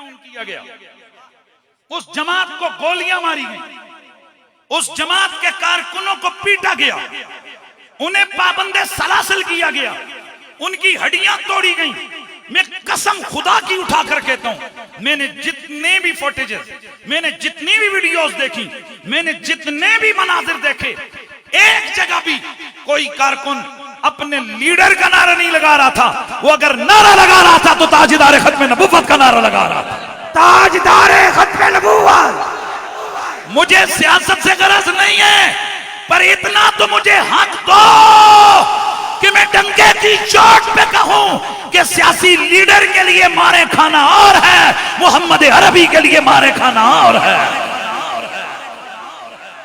माउन किया गया, उस जमात को गोलियां मारी गई, उस जमात के कारकुनों को पीटा गया, उन्हें पाबंदे सलासिल किया गया, उनकी हड्डियां तोड़ी गई। मैं कसम खुदा की उठा कर कहता हूं, मैंने जितने भी फुटेजेस, मैंने जितनी भी वीडियोस देखी, मैंने जितने भी मनाजिर देखे, एक जगह भी कोई कारकुन अपने लीडर का नारा नहीं लगा रहा था। वो अगर नारा लगा रहा था तो ताजदार खत्म नबुव्वत का नारा लगा रहा था। ताजदार खत्म नबुव्वत। मुझे सियासत से गरज नहीं है, पर इतना तो मुझे हक दो कि मैं डंके की चोट पे कहूं कि सियासी लीडर के लिए मारे खाना और है, मोहम्मद अरबी के लिए मारे खाना और है।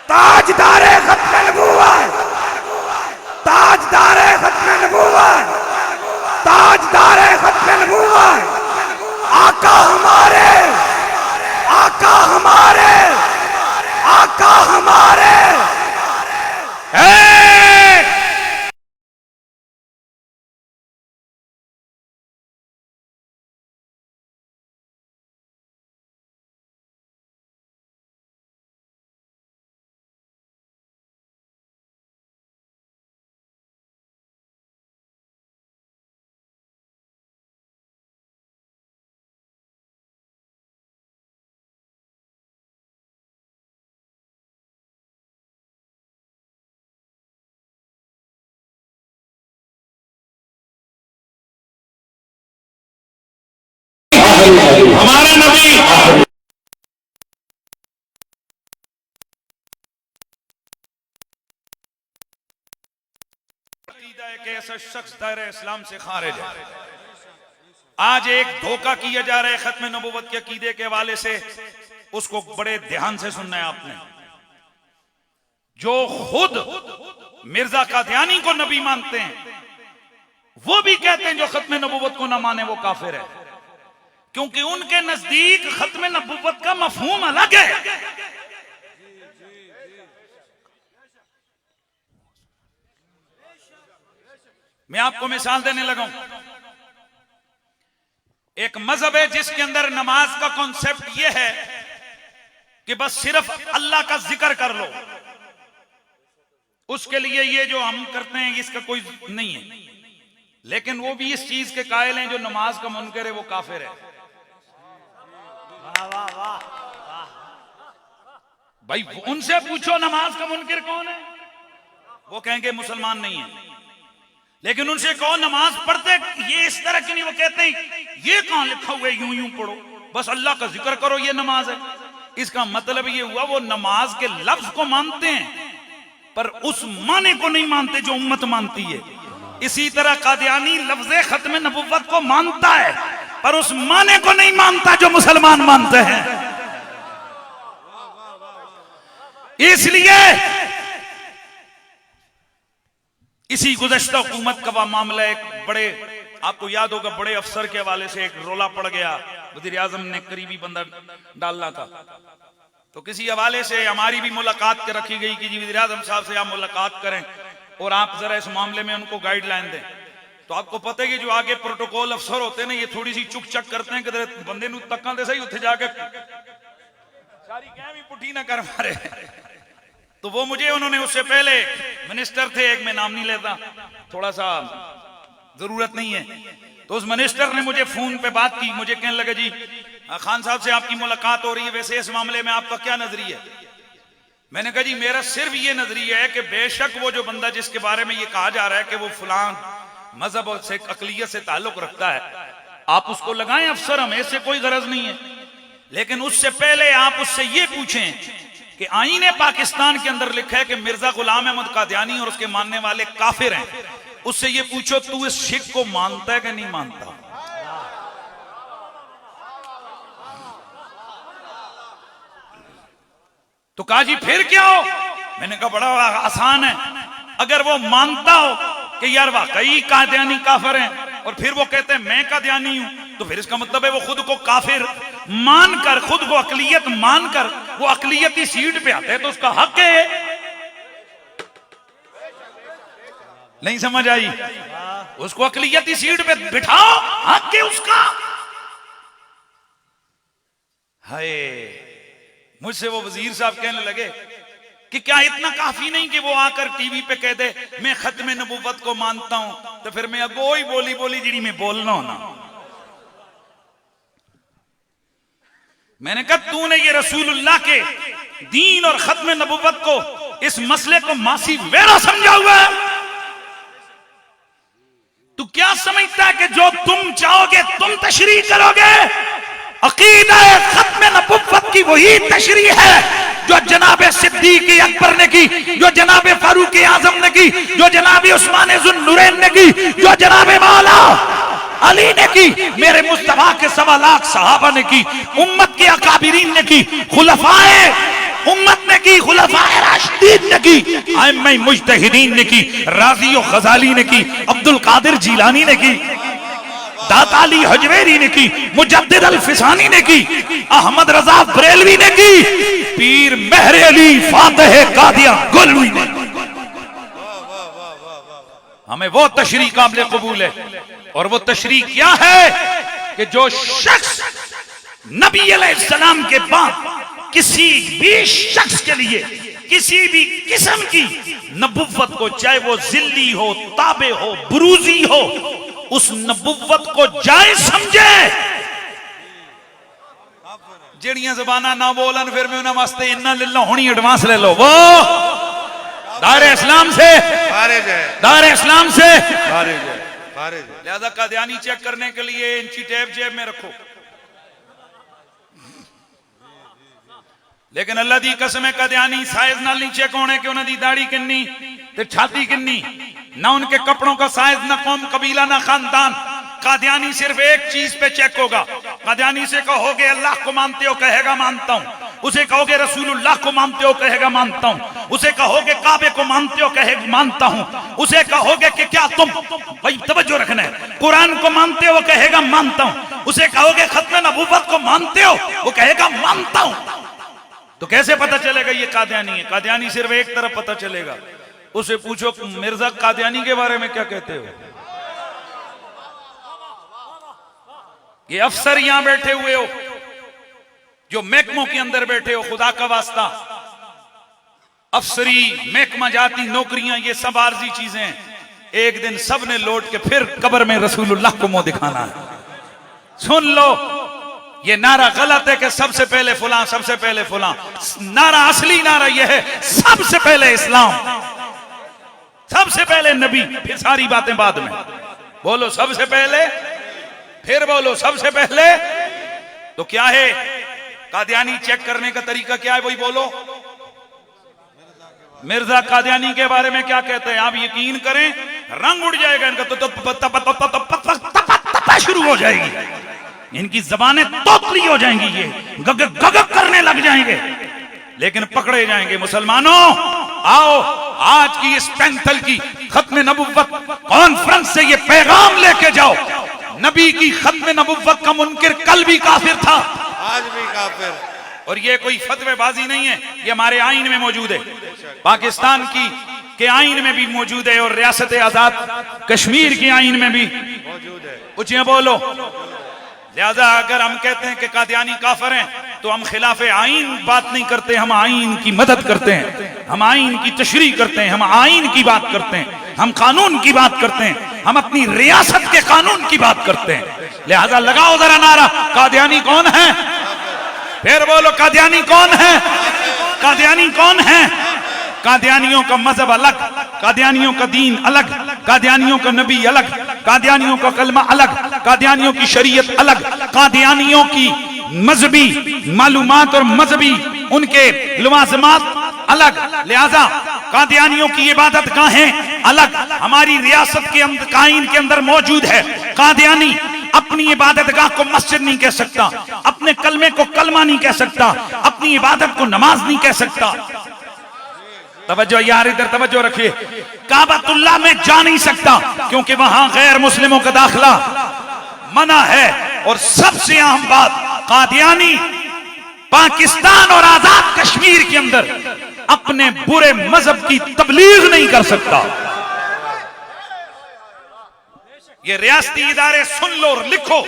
ताजदार खत्म नबुव्वत, ताजदार खत्म नबुव्वत, ताजदार खत्म नबुव्वत। आका हमारे, आका हमारे, आका हमारे। हमारा नबी एक ऐसा शख्स दायरे इस्लाम से खारिज है। आज एक धोखा किया जा रहा है खत्म नबुव्वत के अकीदे के हवाले से, उसको बड़े ध्यान से सुनना है आपने। जो खुद मिर्जा कादियानी को नबी मानते हैं, वो भी कहते हैं जो खत्म नबुव्वत को ना माने वो काफिर है, क्योंकि उनके नजदीक खत्म नबुव्वत का मफहूम अलग है। मैं आपको मिसाल देने लगा हूं। एक मजहब है जिसके अंदर नमाज का कॉन्सेप्ट यह है कि बस सिर्फ अल्लाह का जिक्र कर लो, उसके लिए ये जो हम करते हैं इसका कोई नहीं है। लेकिन वो भी इस चीज के कायल हैं, जो नमाज का मुनकर है वो काफिर है। वाह वाह वाह। भाई उनसे पूछो नमाज का मुनकर कौन है, वो कहेंगे मुसलमान नहीं है। लेकिन उनसे कहो नमाज पढ़ते ये इस तरह की नहीं, वो कहते हैं ये कहां लिखा हुआ है यूं यूं पढ़ो, बस अल्लाह का जिक्र करो, ये नमाज है। इसका मतलब ये हुआ वो नमाज के लफ्ज को मानते हैं पर उस माने को नहीं मानते जो उम्मत मानती है। इसी तरह कादियानी लफ्ज़े खत्म नबुव्वत को मानता है पर उस माने को नहीं मानता जो मुसलमान मानते हैं। इसलिए इसी गुज़श्ता हुकूमत का मामला, एक बड़े आपको याद होगा बड़े अफसर के हवाले से एक रोला पड़ गया, वज़ीर आज़म ने करीबी बंदा डालना था, तो किसी हवाले से हमारी भी मुलाकात कर रखी गई कि जी वज़ीर आज़म साहब से आप मुलाकात करें और आप जरा इस मामले में उनको गाइडलाइन दें। तो आपको पता है कि जो आगे प्रोटोकॉल अफसर होते हैं ना, ये थोड़ी सी चुक चक करते हैं कि बंदे नूं तक्कां दे सही उत्थे जाके सारी कह भी पुठी ना कर मारे। तो वो मुझे उन्होंने उससे पहले मिनिस्टर थे, एक मैं नाम नहीं लेता, थोड़ा सा जरूरत नहीं है, तो उस मिनिस्टर ने मुझे फोन पे बात की, मुझे कहने लगा जी खान साहब से आपकी मुलाकात हो रही है, वैसे इस मामले में आपका क्या नजरिया है। मैंने कहा जी मेरा सिर्फ ये नजरिया है कि बेशक वो जो बंदा जिसके बारे में ये कहा जा रहा है कि वो फलां मजहब से अकलियत से ताल्लुक रखता है, आप उसको लगाएं अफसर, हमें इससे कोई गरज नहीं है। लेकिन उससे पहले आप उससे ये पूछें कि आईने पाकिस्तान के अंदर लिखा है कि मिर्जा गुलाम अहमद कादियानी और उसके मानने वाले काफिर हैं। उससे ये पूछो तू इस शिक को मानता है कि नहीं मानता। तो कहा जी फिर क्या हो। मैंने कहा बड़ा आसान है, अगर वो मानता हो कि यार वाकई कादियानी काफिर हैं और फिर वो कहते हैं मैं कादियानी हूं, तो फिर इसका मतलब है वो खुद को काफिर मानकर, खुद को अकलियत मानकर वो अकलियती सीट पे आते हैं, तो उसका हक है। नहीं समझ आई, उसको अकलियती सीट पे बिठाओ, हक है उसका। हाय, मुझसे वो वजीर साहब कहने लगे कि क्या इतना काफी नहीं कि वो आकर टीवी पे कह दे मैं खत्म नबुव्वत को मानता हूं, तो फिर मैं अगो ही बोली बोली जिड़ी में बोलना ना। मैंने कहा तूने ये रसूलुल्लाह के दीन और खत्म नबुव्वत को, इस मसले को मासी वेरा समझा हुआ है। तू क्या समझता है कि जो तुम चाहोगे तुम तशरीह करोगे? अकीदा खत्म नबुव्वत की वही तशरीह है जो जनाब सिद्दीक अकबर ने की, जो जनाब फारूक आजम ने की, जो जनाब उस्मान ज़ुन्नुरैन ने की, जो जनाब मौला अली ने की, मेरे मुस्तफा के 1.25 लाख सहाबा ने की, उम्मत के अकाबिरीन ने की, खुलफाए उम्मत ने की, खुलफाए राशिदीन ने की, आइम्मा मुज्तहिदीन ने की, राज़ी और ग़ज़ाली ने की, अब्दुल कादिर जीलानी ने की, दाता अली हजवेरी ने की, मुजद्दिद अल फिसानी ने की, अहमद रजा बरेलवी ने की, पीर मेहर अली फातिह कादिया गोलवी ने। हमें वो तशरीह काबिल कबूल है, और वो तशरीह क्या है कि जो शख्स नबी अलैहिस्सलाम के बाद किसी भी शख्स के लिए किसी भी किस्म की नबुव्वत को, चाहे वो जिल्ली हो, ताबे हो, बुरूजी हो, उस नबुव्वत को जायज समझे। जेड़ियां ज़बाना ना बोलन फिर मैं उन्हें वास्ते इन्ना ले लो, होनी एडवांस ले लो, वो दायरे इस्लाम से खारिज है, दायरे इस्लाम से खारिज है, खारिज है। लिहाजा कादियानी चेक करने के लिए इंची टेप जेब में रखो। लेकिन अल्लाह दी कसम है कादियानी साइज नाल नहीं चेक होने कि उन्होंने दाढ़ी किन्नी ते छाती किन्नी, ना उनके कपड़ों का साइज, ना कौम कबीला, ना खानदान। कादियानी सिर्फ एक चीज पे चेक होगा। कादियानी से कहोगे अल्लाह को मानते हो, कहेगा मानता हूं। उसे कहोगे रसूलुल्लाह को मानते हो, कहेगा मानता हूं। उसे कहोगे काबे को मानते हो, कहेगा मानता हूं। उसे कहोगे कि क्या तुम, भाई तवज्जो रखना है, कुरान को मानते हो, कहेगा मानता हूं। उसे कहोगे खत्म नबुव्वत को मानते हो, वो कहेगा मानता हूं। तो कैसे पता चलेगा ये कादियानी है? कादियानी सिर्फ एक तरफ पता चलेगा। उसे पूछो मिर्जा कादियानी के बारे में क्या कहते हो? ये अफसर यहां बैठे हुए हो, जो महकमों के अंदर बैठे हो, खुदा का वास्ता, अफसरी, महकमा जाती नौकरियां, ये सब आर्जी चीजें हैं। एक दिन सब ने लौट के फिर कब्र में रसूलुल्लाह को मुंह दिखाना है। सुन लो, ये नारा गलत है कि सबसे पहले फुलां, सबसे पहले फुलां। नारा, असली नारा यह है सबसे पहले इस्लाम, सबसे पहले नबी, फिर सारी बातें बाद में। बोलो सबसे पहले, फिर बोलो सबसे पहले। तो क्या है कादियानी चेक करने का तरीका? क्या है वही बोलो। मिर्जा कादियानी के बारे में क्या कहते हैं? आप यकीन करें रंग उड़ जाएगा इनका, तो शुरू हो जाएगी, इनकी जबानें तोतली हो जाएंगी, ये गग गग करने लग जाएंगे, लेकिन पकड़े जाएंगे। मुसलमानों आओ, आज की इस पैंथल की खत्म नबुव्वत कॉन्फ्रेंस से ये पैगाम लेके जाओ। नबी की खत्म नबुव्वत का मुनकिर कल भी काफिर था, आज भी काफिर। और ये कोई फतवेबाजी नहीं है, ये हमारे आईन में मौजूद है, पाकिस्तान की के आईन में भी मौजूद है, और रियासत आजाद कश्मीर के आईन में भी मौजूद है। कुछ ये बोलो। लिहाजा अगर हम कहते हैं कि कादियानी काफिर हैं, तो हम खिलाफ आईन बात नहीं करते, हम आईन की मदद करते हैं, हम आईन की तशरीह करते हैं, हम आईन की बात करते हैं, हम कानून की बात करते हैं, हम अपनी रियासत के कानून की बात करते हैं। लिहाजा लगाओ जरा नारा, कादियानी कौन है? फिर बोलो कादियानी कौन है? कादियानी कौन है? कादियानियों का मजहब अलग, कादियानियों का दीन अलग, कादियानियों का नबी अलग, कादियानियों का कलमा अलग, कादियानियों की शरीयत अलग, कादियानियों की मजहबी मालूमात और मजहबी उनके लवाजमात अलग। लिहाजा कादियानियों की इबादत गाहें अलग, हमारी रियासत के अंदर कायन के अंदर मौजूद है। कादियानी अपनी इबादत गाह को मस्जिद नहीं कह सकता, अपने कलमे को कलमा नहीं कह सकता, अपनी इबादत को नमाज नहीं कह सकता। तवज्जो यार, इधर तवज्जो रखिए। काबतुल्लाह में जा नहीं सकता, क्योंकि वहां गैर मुस्लिमों का दाखिला मना है। और सबसे अहम बात, कादियानी पाकिस्तान और आजाद कश्मीर के अंदर अपने बुरे मजहब की तबलीग नहीं कर सकता। ये रियासती इदारे सुन लो और लिखो।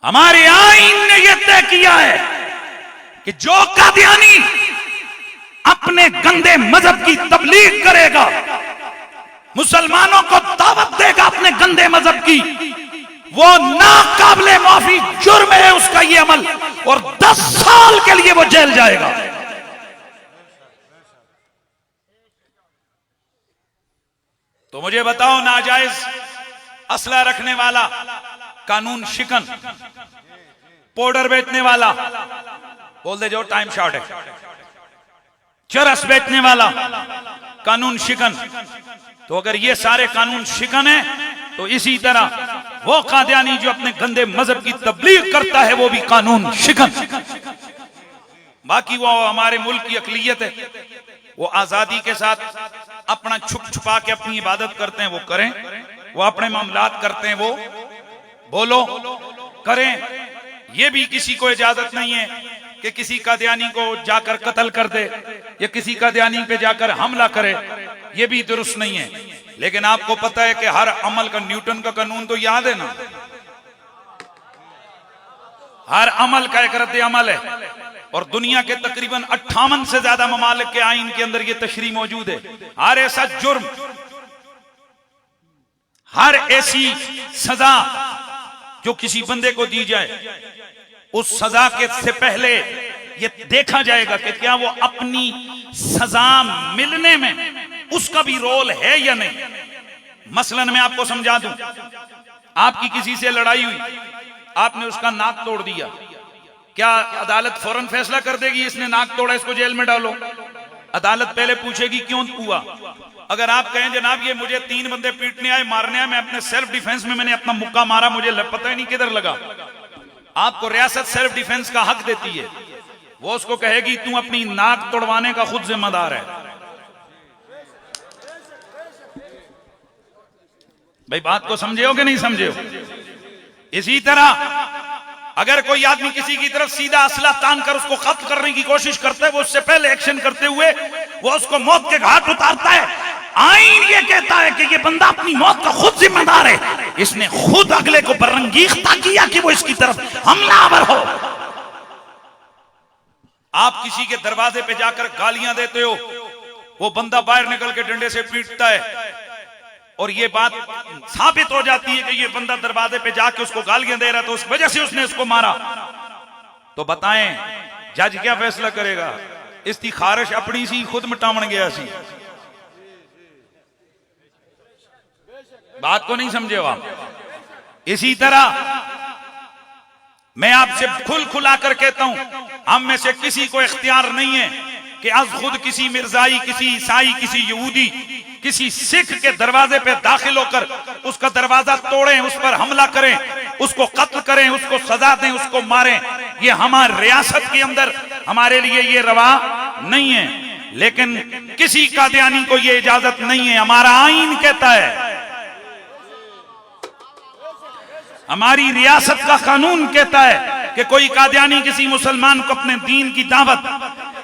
हमारे आईन ने यह तय किया है कि जो कादियानी अपने गंदे मजहब की तबलीग करेगा, मुसलमानों को दावत देगा अपने गंदे मजहब की, वो नाकाबिले माफी जुर्म है उसका ये अमल, और 10 साल के लिए वो जेल जाएगा। तो मुझे बताओ, नाजायज असला रखने वाला कानून शिकन, पाउडर बेचने वाला, बोल दे जो टाइम शॉर्ट है, चरस बेचने वाला कानून शिकन, तो अगर ये सारे कानून शिकन है तो इसी तरह वो कादियानी जो अपने गंदे मजहब की तबलीग करता है वो भी कानून शिकन। बाकी वो हमारे मुल्क की अकलियत है, वो आजादी के साथ अपना छुप छुपा के अपनी इबादत करते हैं, वो करें, वो अपने मामलात करते हैं, वो बोलो करें। ये भी किसी को इजाजत नहीं है कि किसी कादियानी को जाकर कत्ल कर दे या किसी कादियानी पे जाकर हमला करे, ये भी दुरुस्त नहीं है। लेकिन आपको पता है कि हर अमल का न्यूटन का कानून तो याद है ना, हर अमल का एक रद्द अमल है, और दुनिया के तकरीबन 58 से ज्यादा ममालिक के आइन के अंदर ये तशरीह मौजूद है। हर ऐसा जुर्म, हर ऐसी सजा जो किसी बंदे को दी जाए, उस सजा के से पहले ये देखा जाएगा कि क्या वो अपनी सजा मिलने में उसका भी रोल है या नहीं। मसलन मैं आपको समझा दूं, आपकी किसी से लड़ाई हुई, आपने उसका नाक तोड़ दिया, क्या अदालत फौरन फैसला कर देगी इसने नाक तोड़ा, इसको जेल में डालो? अदालत पहले पूछेगी क्यों हुआ। अगर आप कहें जनाब ये मुझे 3 बंदे पीटने आए, मारने आए, मैं अपने सेल्फ डिफेंस में मैंने अपना मुक्का मारा, मुझे पता ही नहीं किधर लगा, आपको रियासत सेल्फ डिफेंस का हक देती है, वो उसको कहेगी तू अपनी नाक तोड़वाने का खुद जिम्मेदार है। भाई बात को समझे हो कि नहीं समझे हो? इसी तरह अगर कोई आदमी किसी की तरफ सीधा असला तान कर उसको खत्म करने की कोशिश करता है, वो उससे पहले एक्शन करते हुए वो उसको मौत के घाट उतारता है। आईन ये कहता है कि ये बंदा अपनी मौत का खुद जिम्मेदार है, इसने खुद अगले को बरंगीख्ता किया कि वो इसकी तरफ हमलावर हो। आप किसी के दरवाजे पे जाकर गालियां देते हो, वो बंदा बाहर निकल के डंडे से पीटता है, और ये बात साबित हो जाती है कि ये बंदा दरवाजे पे जाके उसको गालियां दे रहा था, उस वजह से उसने उसको मारा, तो बताएं जज क्या फैसला करेगा? इसकी खारिश अपनी सी खुद मिटावन गया सी। बात को नहीं समझे हो आप? इसी तरह मैं आपसे खुल खुला कर कहता हूं, हम में से किसी को इख्तियार नहीं है कि आज खुद किसी मिर्जाई, किसी ईसाई, किसी यहूदी, किसी सिख के दरवाजे पे दाखिल होकर उसका दरवाजा तोड़ें, उस पर हमला करें, उसको कत्ल करें, उसको सजा दें, उसको मारें। ये हमारी रियासत के अंदर हमारे लिए ये रवा नहीं है। लेकिन किसी कादियानी को ये इजाजत नहीं है। हमारा आईन कहता है, हमारी रियासत का कानून कहता है कि कोई कादियानी किसी मुसलमान को अपने दीन की दावत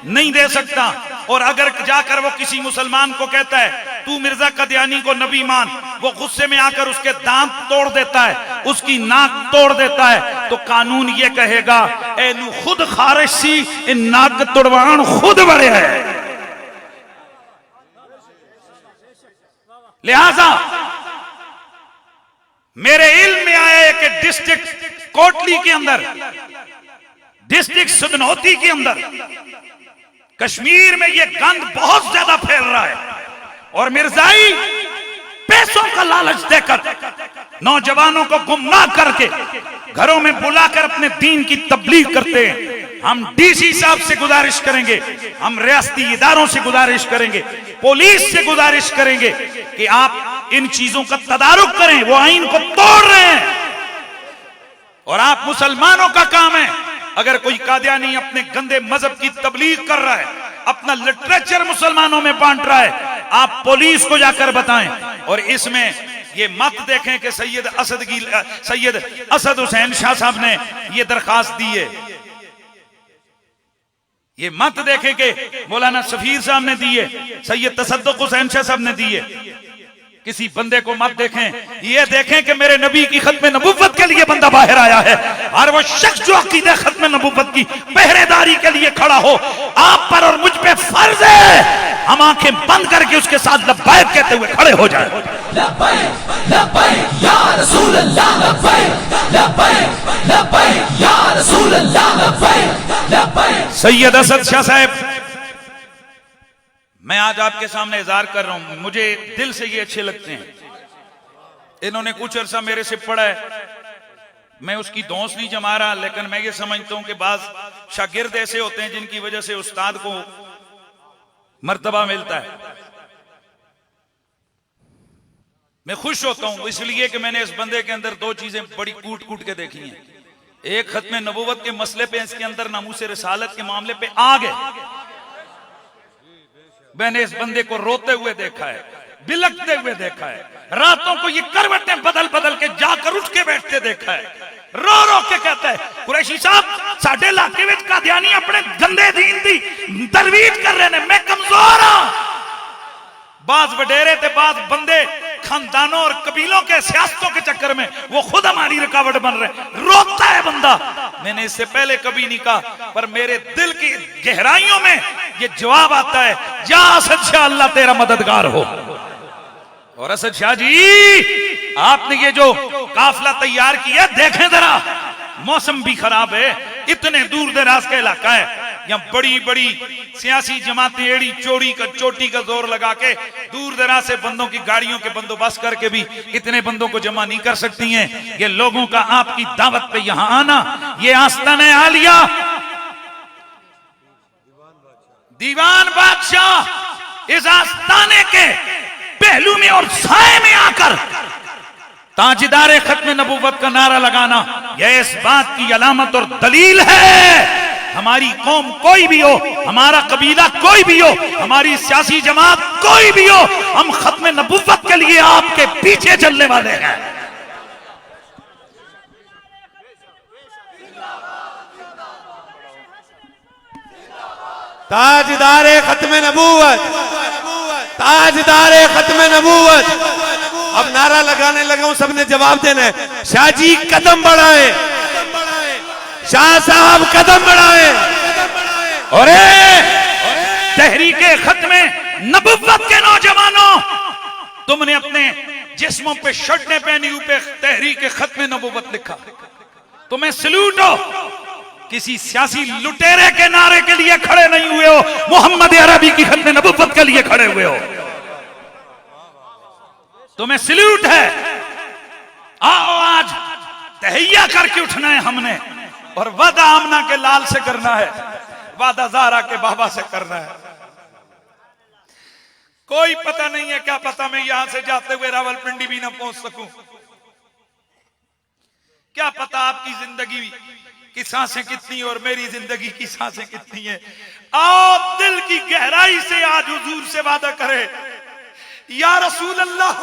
नहीं दे सकता। और अगर जाकर वो किसी मुसलमान को कहता है तू मिर्जा कादियानी को नबी मान, वो गुस्से में आकर उसके दांत तोड़ देता है, उसकी नाक तोड़ देता है, तो कानून ये कहेगा ए नू खुद खारिश सी, इन नाक तोड़वान खुद बड़े है। लिहाजा मेरे इल्म में आया है कि डिस्ट्रिक्ट कोटली के अंदर, डिस्ट्रिक्ट सुधनौती के अंदर, कश्मीर में यह गंद बहुत ज्यादा फैल रहा है, और मिर्जाई पैसों का लालच देकर नौजवानों को गुमराह करके घरों में बुलाकर अपने दीन की तबलीग करते हैं। हम डीसी साहब से गुजारिश करेंगे, हम रियासती इदारों से गुजारिश करेंगे, पुलिस से गुजारिश करेंगे कि आप इन चीजों का तदारुक करें। वो आईन को तोड़ रहे हैं, और आप मुसलमानों का काम है, अगर कोई कादियानी अपने गंदे मजहब की तबलीग कर रहा है, अपना लिटरेचर मुसलमानों में बांट रहा है, आप पुलिस को जाकर बताएं। और इसमें ये मत देखें कि सैयद असद हुसैन शाह साहब ने ये दरखास्त दी है, ये मत देखें कि मौलाना सफीर साहब ने दी है, सैयद तसद्दुक हुसैन शाह साहब ने दी है, किसी बंदे को मत देखें, ये देखें कि मेरे नबी की खत्म नबुव्वत के लिए बंदा बाहर आया है। और वो शख्स जो अकीदा खत्म नबुव्वत की पहरेदारी के लिए खड़ा हो, आप पर और मुझ पे फर्ज है हम आंखें बंद करके उसके साथ लब्बैक कहते हुए खड़े हो जाएं। लब्बैक लब्बैक या रसूल अल्लाह, लब्बैक लब्बैक लब्बैक या रसूल अल्लाह, लब्बैक लब्बैक। सैयद असद शाह साहब, मैं आज आपके सामने इज़हार कर रहा हूं, मुझे दिल से ये अच्छे लगते हैं। इन्होंने कुछ अरसा मेरे से पढ़ा है, मैं उसकी दोस्त नहीं जमा रहा, लेकिन मैं ये समझता हूं कि बाज शागिर्द ऐसे होते हैं जिनकी वजह से उस्ताद को मर्तबा मिलता है। मैं खुश होता हूं इसलिए कि मैंने इस बंदे के अंदर दो चीजें बड़ी कूट कूट के देखी हैं। एक, खत्म नबूवत के मसले पे इसके अंदर नामूस रिसालत के मामले पे आ गए। मैंने इस बंदे को रोते हुए देखा है, बिलखते हुए देखा है, रातों को ये करवटें बदल बदल के जाकर उठ के बैठते देखा है, रो रो के कहता है कुरैशी साहब साडे इलाके विच कादियानी अपने गंदे दीन दी तरवीज कर रहे हैं, मैं कमजोर हां। बाज वडेरे ते बाज बंदे खानदानों और कबीलों के सियासतों के चक्कर में वो खुद हमारी रुकावट बन रहे। रोता है बंदा। मैंने इससे पहले कभी नहीं कहा, पर मेरे दिल की गहराइयों में ये जवाब आता है, जा असद शाह अल्लाह तेरा मददगार हो। और असद शाह जी, आपने ये जो काफिला तैयार किया देखें जरा, मौसम भी खराब है, इतने दूर दराज का इलाका है, यहाँ बड़ी बड़ी सियासी जमातें एड़ी चोरी का चोटी का जोर लगा के दूर दराज से बंदों की गाड़ियों के बंदोबस्त करके भी इतने बंदों को जमा नहीं कर सकती हैं। ये लोगों का आपकी दावत पे यहाँ आना, ये आस्ताने आलिया, दीवान बादशाह इस आस्ताने के पहलू में और साए में आकर ताजदार खत्म नबूवत का नारा लगाना, यह इस बात की अलामत और दलील है हमारी कौम कोई भी हो, हमारा कबीला कोई भी हो, हमारी सियासी जमात कोई भी हो, हम खत्म नबूवत के लिए आपके पीछे चलने वाले हैं। ताजदारे खत्म नबूवत, ताजदारे खत्म नबूवत। अब नारा लगाने लगा हूं, सबने जवाब देना है। शाह जी कदम बढ़ाएं, शाह साहब कदम बढ़ाएं। और तहरीके खत्म नबुव्वत के नौजवानों, तुमने अपने जिस्मों पे शर्टें पहनी, ऊपर तहरीके खत्म नबुव्वत लिखा, तुम्हें सल्यूट हो। किसी सियासी लुटेरे के नारे के लिए खड़े नहीं हुए हो, मोहम्मद अरबी की खत्म नबुव्वत के लिए खड़े हुए हो, तुम्हें सल्यूट है। आओ आज तहैया करके उठना है हमने, और वादा आमना के लाल से करना है, वादा ज़हरा के बाबा से करना है। कोई पता नहीं है, क्या पता मैं यहां से जाते हुए रावलपिंडी भी ना पहुंच सकूं, क्या पता आपकी जिंदगी की सांसें कितनी और मेरी जिंदगी की सांसें कितनी है। आओ दिल की गहराई से आज हुजूर से वादा करें, या रसूल अल्लाह,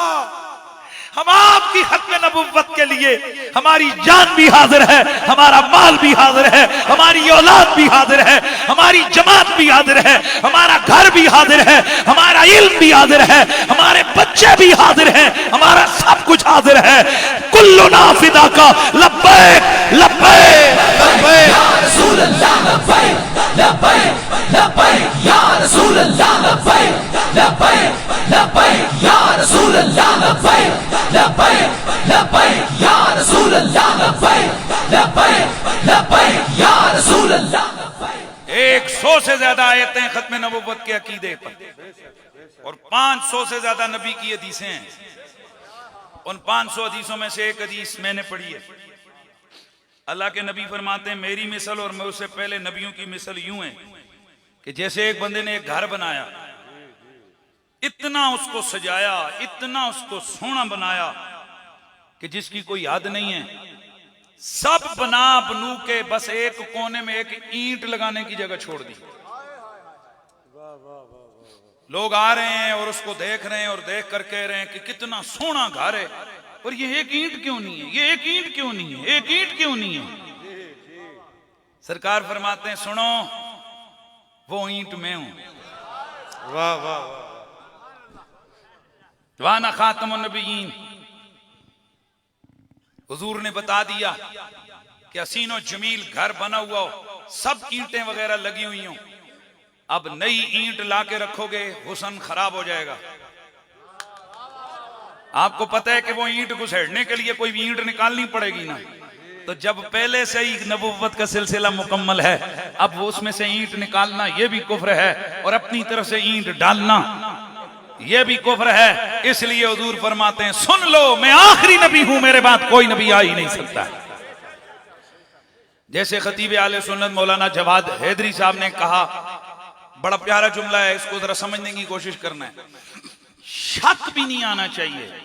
हम आपकी खत्म नबुव्वत के लिए हमारी जान भी हाजिर है, हमारा माल भी हाजिर है, हमारी औलाद भी हाजिर है, हमारी जमात भी हाजिर है, हमारा घर भी हाजिर है, हमारा इल्म भी हाजिर है, हमारे बच्चे भी हाजिर हैं, हमारा सब कुछ हाजिर है। कुल्लु नाफिदा का लब्बैक लब्बैक लब्बैक या रसूल अल्लाह, लब्बैक लब्बैक लब्बैक या रसूल अल्लाह, लब्बैक लब्बैक लब्बैक या रसूल अल्लाह, लब्बैक लब्बैक लब्बैक या रसूल अल्लाह, लब्बैक लब्बैक लब्बैक या रसूल अल्लाह, लब्बैक। 100 से ज्यादा आयतें खत्म नबुव्वत के अकीदे पर और 500 से ज्यादा नबी की हदीसें हैं। उन 500 हदीसों में से एक हदीस मैंने पढ़ी है। अल्लाह के नबी फरमाते हैं, मेरी मिसल और मैं उससे पहले नबियों की मिसल यूं है कि जैसे एक बंदे ने एक घर बनाया, इतना उसको सजाया, इतना उसको सोना बनाया कि जिसकी कोई हद नहीं है, सब बना बनू के बस एक कोने में एक ईंट लगाने की जगह छोड़ दी। लोग आ रहे हैं और उसको देख रहे हैं और देख कर कह रहे हैं कि कितना सोना घर है, और ये एक ईंट क्यों नहीं है, ये एक ईंट क्यों नहीं है, एक ईंट क्यों नहीं है। सरकार फरमाते हैं, सुनो, वो ईंट में हूं। वाह वाह, वाना खातमुन नबीयीन। हुजूर ने बता दिया कि हसीनो जमील घर बना हुआ हो, सब ईंटें वगैरह लगी हुई हो, अब नई ईंट लाके रखोगे हुस्न खराब हो जाएगा। आपको पता है कि वो ईंट घुसेड़ने के लिए कोई ईंट निकालनी पड़ेगी ना, तो जब पहले से ही नबुव्वत का सिलसिला मुकम्मल है, अब वो उसमें से ईंट निकालना ये भी कुफ्र है, और अपनी तरफ से ईंट डालना ये भी कुफ्र है। इसलिए हुजूर फरमाते हैं, सुन लो मैं आखिरी नबी हूं, मेरे बाद कोई नबी आ ही नहीं सकता। जैसे खतीब आले सुन्नत मौलाना जवाद हैदरी साहब ने कहा, बड़ा प्यारा जुमला है, इसको जरा समझने की कोशिश करना है। शक भी नहीं आना चाहिए,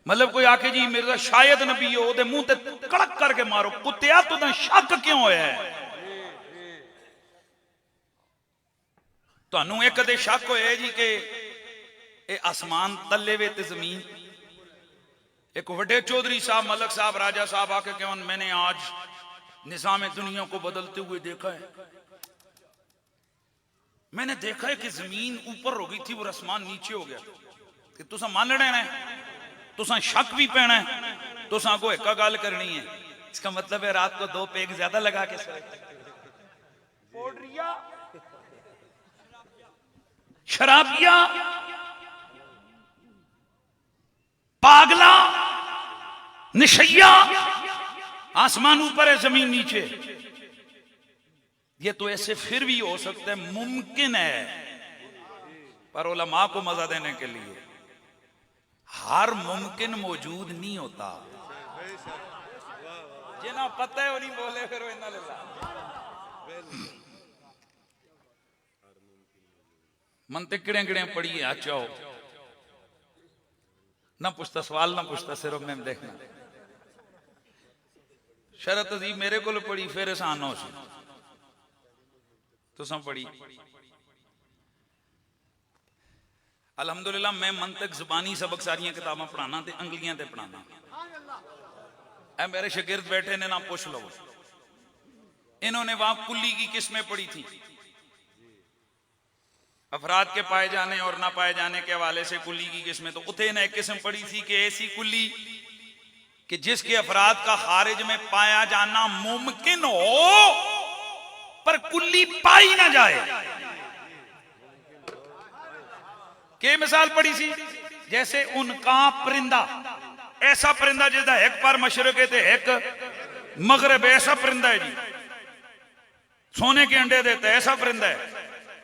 मतलब कोई आके जी मेरा शायद नबी हो, ओदे मुंह ते कड़क करके मारो, कुत्तिया तुदा शक क्यों होया है? ਤੁਹਾਨੂੰ एक दे शक होया जी कि ये आसमान तले वे ते जमीन। एक वड्डे चौधरी साहब, मलक साहब, राजा साहब आके कहन, मैंने आज निजाम दुनिया को बदलते हुए देखा है। मैंने देखा है कि जमीन ऊपर हो गई थी और आसमान नीचे हो गया। कि तुसा मान लेना है, तुसा शक भी पैना है, तुसा को एक गल करनी है। इसका मतलब है रात को 2 पेग ज्यादा लगा के सोए। शराबिया, पागला, निशैया, आसमान ऊपर है जमीन नीचे। ये तो ऐसे फिर भी हो सकता है, मुमकिन है, पर उलमा को मजा देने के लिए हर मुमकिन मौजूद नहीं होता। जिन्हें पता है वो नहीं बोले, फिर वो इन्ना ले मन ते किड़े किड़े पड़ी है। चाहो ना पूछता सवाल, ना पूछता सिर्फ मैं देखना। शरत अजीब मेरे को पड़ी, फिर आसान हो सी तो पढ़ी। अल्हम्दुलिल्लाह मैं मंतक जुबानी सबक सारियां किताबां पढ़ाना ते अंगलियां ते पढ़ाना। ऐ मेरे शागिर्द बैठे ने, ना पूछ लो। इन्होंने वहां कुल्ली की किस्में पढ़ी थी, अफराद के पाए जाने और ना पाए जाने के हवाले से कुल्ली की किस्में। तो उथे ने एक किस्म पढ़ी थी कि ऐसी कुल्ली कि जिसके अफराद का खारिज में पाया जाना मुमकिन हो, पर कुल्ली पाई ना जाए। के मिसाल पड़ी सी, जैसे उनका परिंदा, ऐसा परिंदा जिसका एक पर मशरक है एक मगरब, ऐसा परिंदा है जी, सोने के अंडे देता है, ऐसा परिंदा है।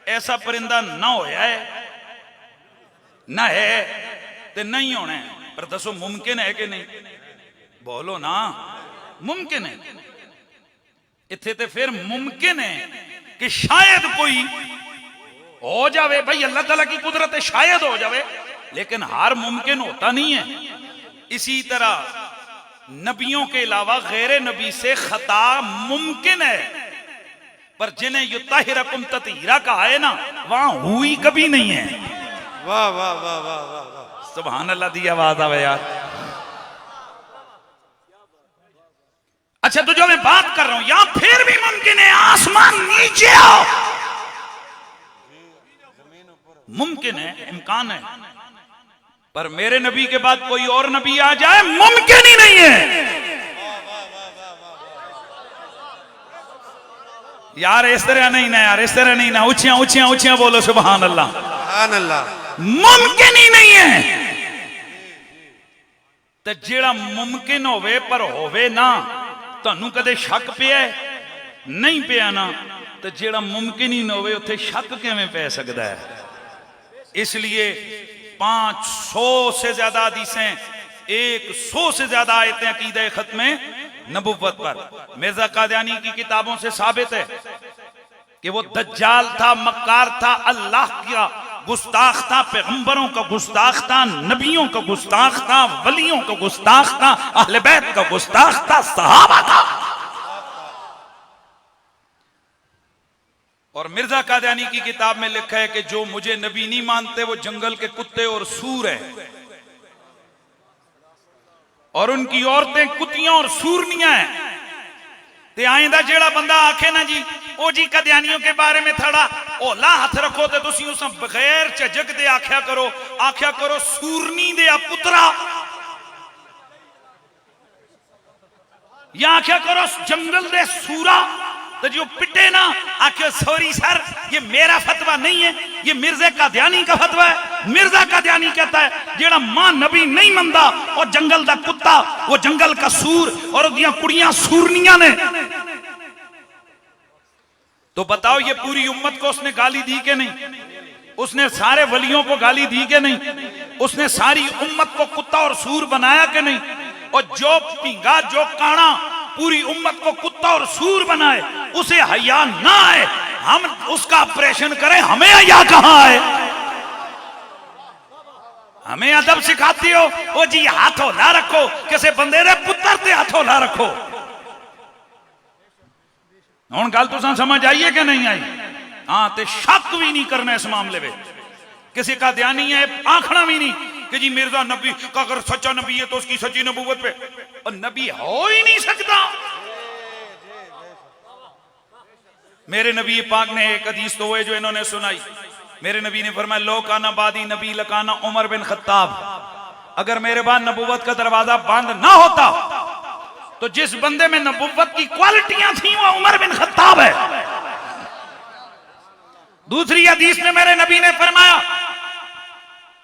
ऐसा परिंदा ना होया है, ना है ते नहीं होना है। पर दसो मुमकिन है कि नहीं? बोलो ना, मुमकिन है। इत्थे ते फिर मुमकिन है कि शायद कोई हो जावे, भाई अल्लाह ताला की कुदरत है, शायद हो जावे, लेकिन हर मुमकिन होता नहीं है। इसी तरह नबियों के अलावा गैर नबी से खता मुमकिन है, पर जिन्हें युत्ताहिरकुम तत्हीरा कहा है ना, वहां हुई कभी नहीं है। वाह वाह वाह वाह वाह वाह, सुभान अल्लाह दी आवाज आवे यार। अच्छा, तो जो मैं बात कर रहा हूं, यहां फिर भी मुमकिन है आसमान नीचे आओ, मुमकिन है, इम्कान है। पर मेरे नबी के बाद कोई और नबी आ जाए, मुमकिन ही नहीं है यार। इस तरह नहीं ना यार, इस तरह नहीं ना, ऊंचियां ऊंचियां ऊंचियां बोलो सुभान अल्लाह। सुभान अल्लाह। मुमकिन ही नहीं है। तो जेड़ा मुमकिन होवे पर होवे ना, तुहानू कदे शक पिया नहीं पिया ना, तो जेड़ा मुमकिन ही ना होवे उत्थे शक किवें पै सकदा है? इसलिए 500 से ज्यादा हदीसें, 100 से ज्यादा आयतें अकीदे खत्मे नबुव्वत पर मिर्जा कादियानी की किताबों से साबित है कि वो दज्जाल था, मक्कार था, अल्लाह का गुस्ताख था, पैगंबरों का गुस्ताख था, नबियों का गुस्ताख था, वलियों का गुस्ताख था, अहले बैत का गुस्ताख था, सहाबा था। और मिर्जा कादियानी की किताब में लिखा है कि जो मुझे नबी नहीं मानते वो जंगल के कुत्ते और सूर हैं, और उनकी औरतें कुत्तियां और सूरनियां हैं। ते आइंदा जेड़ा बंदा आखे ना जी ओ जी कादियानियों के बारे में थोड़ा ओला हाथ रखो, तो तुसी उस बगैर झिझक दे आख्या करो आख्या करो सूरनी दे पुत्रा, या आख्या करो जंगल दे सूरा। तो जो पिटे ना आखे सॉरी सर, ये मेरा फतवा नहीं है, ये मिर्जा कादियानी का फतवा है। मिर्जा कादियानी कहता है जेड़ा मां नबी नहीं मनदा और जंगल दा कुत्ता, वो जंगल का सूर और उदियां कुड़ियां सूरनियां ने। तो बताओ ये पूरी उम्मत को उसने गाली दी कि नहीं? उसने सारे वलियों को गाली दी कि नहीं? उसने सारी उम्मत को कुत्ता और सूर बनाया कि नहीं? और जो पींगा, जो काना पूरी उम्मत को कुत्ता और सूर बनाए, उसे हया ना आए, हम उसका ऑपरेशन करें, हमें हया कहां आए? हमें अदब सिखाती हो ओ जी हाथ हौला रखो, किसी बंदे ने पुत्र ते हाथ हौला रखो। हुण गल तुसां समझ आई है कि नहीं आई? हां, ते शक भी नहीं करना इस मामले में। किसी का ध्यान नहीं है, आंखना भी नहीं कि जी मिर्जा नबी का अगर सच्चा नबी है तो उसकी सच्ची नबूवत पे, और नबी हो ही नहीं सकता। मेरे नबी पाक ने एक हदीस तो है जो इन्होंने सुनाई। मेरे नबी ने फरमाया लो काना बादी नबी लकाना उमर बिन खत्ताब, अगर मेरे बाद नबूवत का दरवाजा बंद ना होता तो जिस बंदे में नबूवत की क्वालिटियां थी वो उमर बिन खत्ताब है। दूसरी हदीस में मेरे नबी ने फरमाया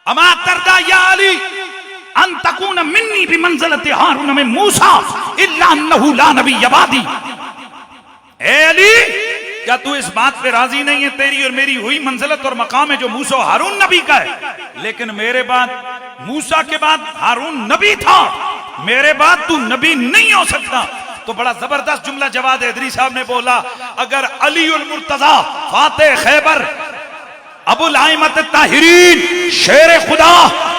अमा तरदा या अली अन तकून मिन्नी बिमंज़िलति हारून मिन मूसा इल्ला अन्नहु ला नबी यबादी। ए अली, क्या तू इस बात पे राजी नहीं है तेरी और मेरी हुई मंजिलत और मकाम है जो मूसा हारून नबी का है? लेकिन मेरे बाद मूसा के बाद हारून नबी था, मेरे बाद तू नबी नहीं हो सकता। तो बड़ा जबरदस्त जुमला जवाद हैदरी साहब ने बोला, अगर अली उल मुर्तजा फाते खैबर अबुल आइमत ताहिरीन शेर खुदा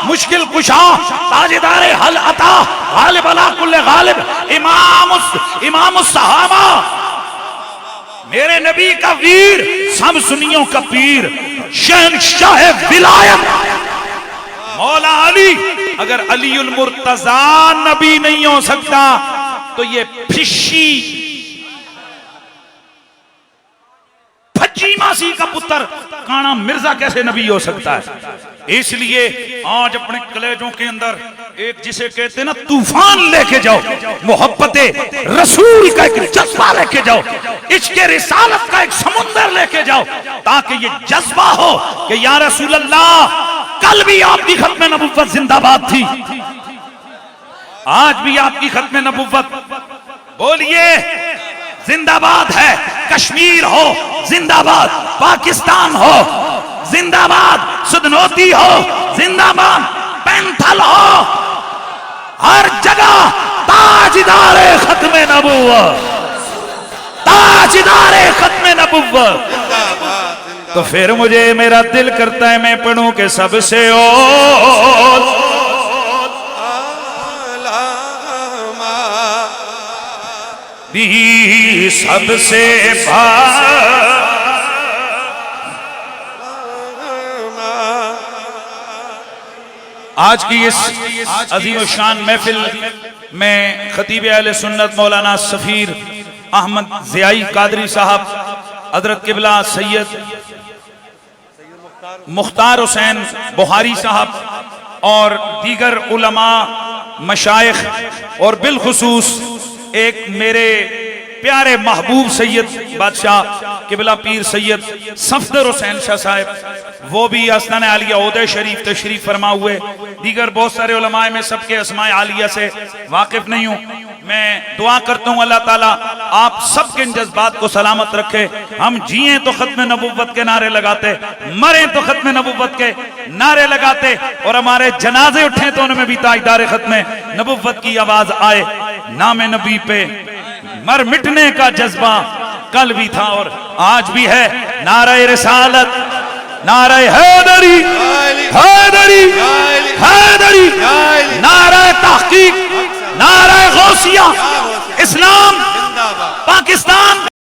मुश्किल कुशा ताजदार हल अता गालिब अला कुल्ले गालिब इमाम सहाबा, मेरे नबी का वीर, सब सुन्नियों का पीर, शहंशाह विलायत मौला अली, अगर अली उल मुर्तजा नबी नहीं हो सकता तो ये फिशी फज्जी मासी का पुत्र काना मिर्जा कैसे नबी हो सकता है? इसलिए आज अपने कलेजों के अंदर एक जिसे कहते हैं ना तूफान लेके जाओ, मोहब्बते रसूल का एक जज्बा लेके जाओ, इश्क़े रिसालत का एक समुंदर लेके जाओ, ताकि ये जज्बा हो कि या रसूल अल्लाह, कल भी आपकी खत्म नबुव्वत जिंदाबाद थी, आज भी आपकी खत्म नबुव्वत बोलिए जिंदाबाद है। कश्मीर हो जिंदाबाद, पाकिस्तान हो जिंदाबाद, सुदनौती हो जिंदाबाद, पैंथल हो, हर जगह ताजदार खत्म नबुव्वत, ताजदार खत्म नबुव्वत। तो फिर मुझे मेरा दिल करता है मैं पढ़ूं के सबसे ओ भी सबसे आज की इस अजीम शान महफिल में खतीब अहले सुन्नत मौलाना सफीर अहमद ज़ियाई कादरी साहब, हजरत किबला सैयद मुख्तार हुसैन बुखारी साहब और दीगर उलमा मशाइख और बिलखुसूस एक मेरे प्यारे महबूब सैयद बादशाह किबला पीर सैयद सफदर हुसैन शाह साहब, वो भी आस्तान आलिया ओहदे शरीफ तशरीफ फरमा हुए। दीगर बहुत सारे उलमाए में सबके अस्माए आलिया से वाकिफ नहीं हूँ। मैं दुआ करता हूँ अल्लाह ताला आप सबके इन जज्बात को सलामत रखे। हम जिए तो खत्म नबुव्वत के नारे लगाते, मरे तो खत्म नबुव्वत के नारे लगाते, और हमारे जनाजे उठे तो उनमें भी ताजदार खत्म नबुव्वत की आवाज आए। नाम नबी पे मर मिटने का जज्बा कल भी था और आज भी है। नारे रिसालत, नारे हैदरी,